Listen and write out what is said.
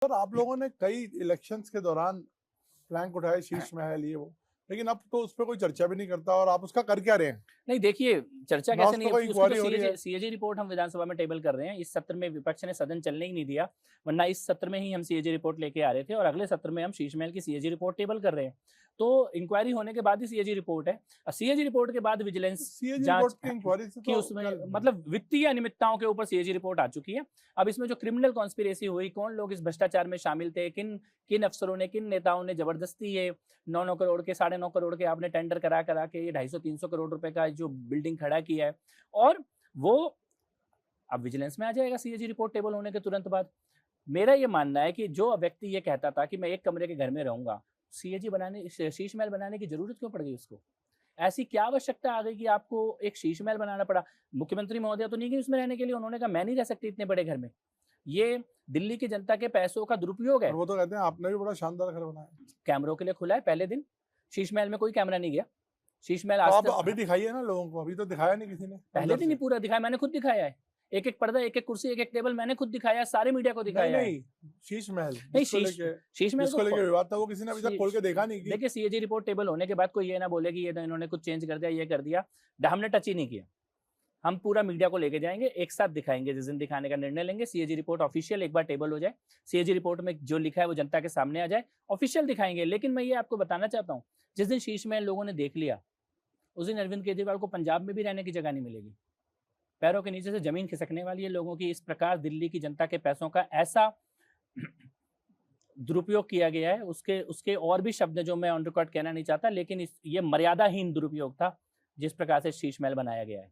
Sir आप लोगों ने कई इलेक्शंस के दौरान प्लैंक उठाए, शीश महल ये वो, लेकिन अब तो उस पे कोई चर्चा भी नहीं करता और आप उसका कर क्या रहे हैं? नहीं देखिए, चर्चा ना कैसे उस नहीं पे कोई है, उसकी तो इंक्वायरी हो रही है। सीएजी रिपोर्ट हम विधानसभा में टेबल कर रहे हैं। इस सत्र में विपक्ष ने सदन चलने ही नहीं दिया, वरना इस सत्र में ही हम सीएजी रिपोर्ट लेके आ रहे थे और अगले सत्र में हम शीश महल की सीएजी रिपोर्ट टेबल कर रहे हैं। तो इंक्वायरी होने के बाद ही सीएजी रिपोर्ट है और सीएजी रिपोर्ट के बाद विजिलेंस सीएजी जांच रिपोर्ट की इंक्वायरी से की तो उसमें कर मतलब वित्तीय अनियमितताओं के ऊपर सीएजी रिपोर्ट आ चुकी है। अब इसमें जो क्रिमिनल कॉन्स्पिरेसी हुई, कौन लोग इस भ्रष्टाचार में शामिल थे, किन किन अफसरों ने, किन नेताओं ने जबरदस्ती ये 9-9 करोड़ के, 9.5 करोड़ के आपने टेंडर करा के ये 250-300 करोड़ रुपए का जो बिल्डिंग खड़ा किया है और वो अब विजिलेंस में आ जाएगा सीएजी रिपोर्ट टेबल होने के तुरंत बाद। मेरा ये मानना है कि जो व्यक्ति ये कहता था कि मैं एक कमरे के घर में रहूंगा, सीएजी बनाने, शीश महल बनाने की जरूरत क्यों पड़ गई उसको? ऐसी क्या आवश्यकता आ गई कि आपको एक शीश महल बनाना पड़ा? मुख्यमंत्री महोदय तो नहीं गई उसमें रहने के लिए, उन्होंने कहा मैं नहीं रह सकती इतने बड़े घर में। ये दिल्ली की जनता के पैसों का दुरुपयोग और है। वो तो कहते हैं आपने भी बड़ा शानदार घर बनाया। कैमरों के लिए खुला है पहले दिन। शीश महल में कोई कैमरा नहीं गया। शीश महल तो आज आप तक अभी दिखाइए ना लोगों को, अभी तो दिखाया नहीं किसी ने पहले अंदर दिन ही से। पूरा दिखाया, मैंने खुद दिखाया है। एक-एक पर्दा, एक-एक कुर्सी, एक-एक टेबल मैंने खुद दिखाया, सारे मीडिया को नहीं दिखाया है। नहीं, शीश महल नहीं शीश महल जिसको को लेके विवाद था वो किसी ने अभी तक खोल के देखा नहीं कि देखिए सीएजी रिपोर्ट टेबल होने के बाद कोई ये ना बोले कि ये तो इन्होंने कुछ चेंज कर दिया, ये कर दिया। हमने टच ही नहीं किया। हम पूरा मीडिया को लेके जाएंगे, एक साथ दिखाएंगे, जिस दिन दिखाने का निर्णय लेंगे। सीएजी रिपोर्ट ऑफिशियल एक बार टेबल हो जाए, सीएजी रिपोर्ट में जो लिखा है वो जनता के सामने आ जाए, ऑफिशियल दिखाएंगे। लेकिन मैं ये आपको बताना चाहता हूँ, जिस दिन शीश महल लोगों ने देख लिया, उस दिन अरविंद केजरीवाल को पंजाब में भी रहने की जगह नहीं मिलेगी। पैरों के नीचे से जमीन खिसकने वाली है लोगों की। इस प्रकार दिल्ली की जनता के पैसों का ऐसा दुरुपयोग किया गया है, उसके उसके और भी शब्द जो मैं ऑन रिकॉर्ड कहना नहीं चाहता, लेकिन ये मर्यादाहीन दुरुपयोग था जिस प्रकार से शीश महल बनाया गया है।